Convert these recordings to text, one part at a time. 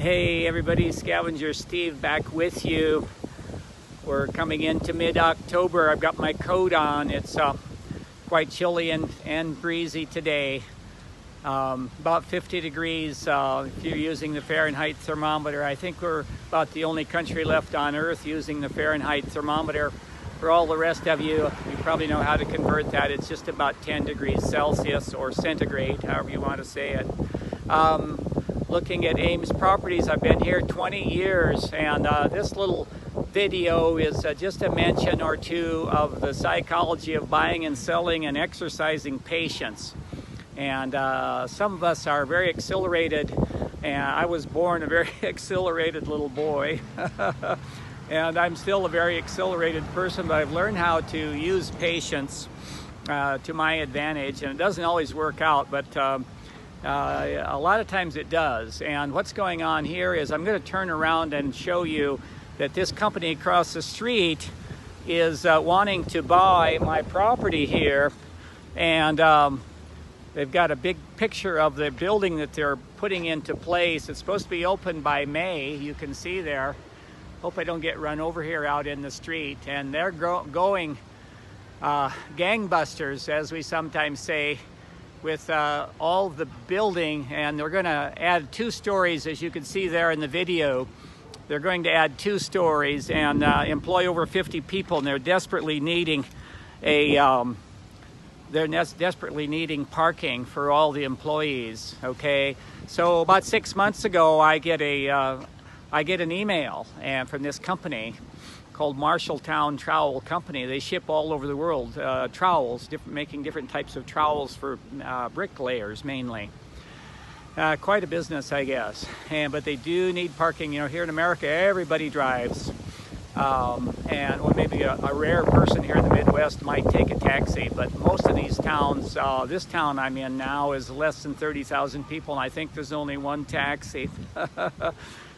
Hey everybody, Scavenger Steve back with you. We're coming into mid-October. I've got my coat on. It's quite chilly and breezy today. About 50 degrees if you're using the Fahrenheit thermometer. I think we're about the only country left on earth using the Fahrenheit thermometer. For all the rest of you, you probably know how to convert that. It's just about 10 degrees Celsius or centigrade, however you want to say it. Looking at Ames Properties, I've been here 20 years, and this little video is just a mention or two of the psychology of buying and selling and exercising patience. And some of us are very exhilarated, and I was born a very exhilarated little boy. And I'm still a very exhilarated person, but I've learned how to use patience to my advantage, and it doesn't always work out, but a lot of times it does. And what's going on here is I'm going to turn around and show you that this company across the street is wanting to buy my property here, and they've got a big picture of the building that they're putting into place. It's supposed to be open by May, you can see there. Hope I don't get run over here out in the street. And they're going gangbusters, as we sometimes say, with all the building, and they're going to add 2 stories, as you can see there in the video. They're going to add 2 stories and employ over 50 people, and they're desperately needing desperately needing parking for all the employees. Okay, so about 6 months ago, I get an email from this company called Marshalltown Trowel Company. They ship all over the world trowels, making different types of trowels for bricklayers mainly. Quite a business, I guess. But they do need parking. You know, here in America, everybody drives. Or maybe a rare person here in the Midwest might take a taxi, but most of these towns, this town I'm in now is less than 30,000 people, and I think there's only one taxi.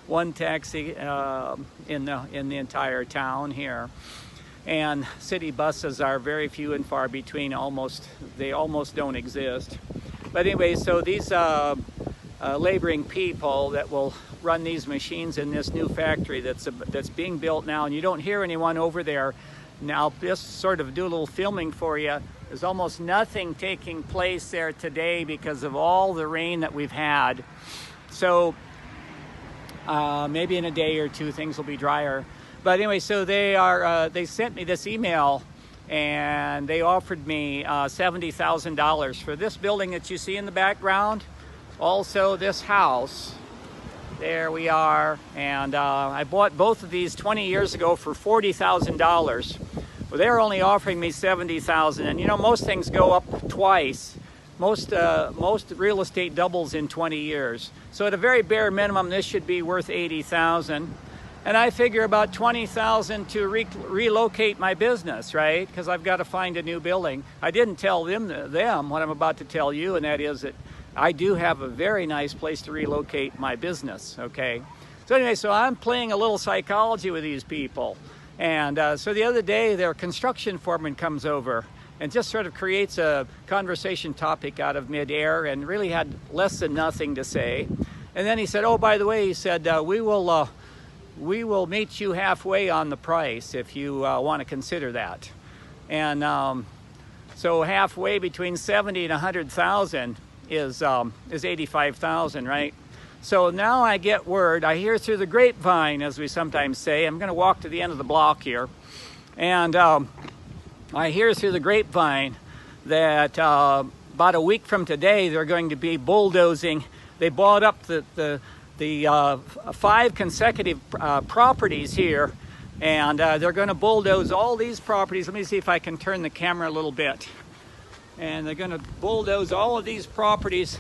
One taxi in the entire town here, and city buses are very few and far between. They almost don't exist. But anyway, so these laboring people that will run these machines in this new factory that's being built now, and you don't hear anyone over there. Now, just sort of do a little filming for you. There's almost nothing taking place there today because of all the rain that we've had. So maybe in a day or 2 things will be drier. But anyway, so they sent me this email, and they offered me $70,000 for this building that you see in the background. Also this house. There we are. And I bought both of these 20 years ago for $40,000. Well, they're only offering me $70,000, and you know, most things go up twice. Most real estate doubles in 20 years. So at a very bare minimum, this should be worth $80,000. And I figure about $20,000 to relocate my business, right? Because I've got to find a new building. I didn't tell them what I'm about to tell you, and that is that I do have a very nice place to relocate my business, okay? So anyway, so I'm playing a little psychology with these people. And so the other day, their construction foreman comes over and just sort of creates a conversation topic out of midair, and really had less than nothing to say. And then he said, oh, by the way, he said, we will meet you halfway on the price if you want to consider that. And so halfway between 70 and 100,000 is 85,000, right? So now I get word, I hear through the grapevine, as we sometimes say. I'm going to walk to the end of the block here. And I hear through the grapevine that about a week from today, they're going to be bulldozing. They bought up the 5 consecutive properties here, and they're going to bulldoze all these properties. Let me see if I can turn the camera a little bit. And they're going to bulldoze all of these properties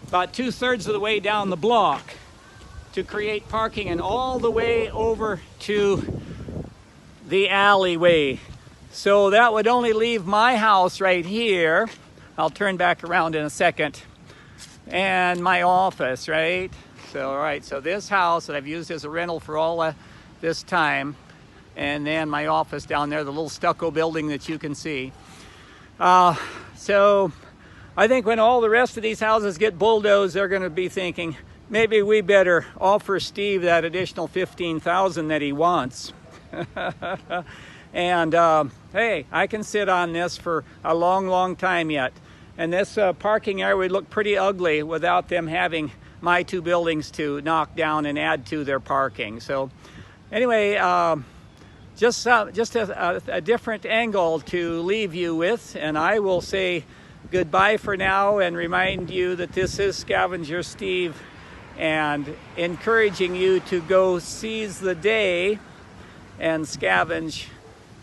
about 2/3 of the way down the block to create parking, and all the way over to the alleyway. So that would only leave my house right here. I'll turn back around in a second. And my office, right? So, all right, so this house that I've used as a rental for all this time, and then my office down there, the little stucco building that you can see. So I think when all the rest of these houses get bulldozed, they're going to be thinking, maybe we better offer Steve that additional $15,000 that he wants. And hey, I can sit on this for a long time yet. And this parking area would look pretty ugly without them having my two buildings to knock down and add to their parking. So anyway, just a different angle to leave you with, and I will say goodbye for now and remind you that this is Scavenger Steve, and encouraging you to go seize the day and scavenge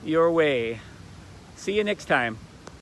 your way. See you next time.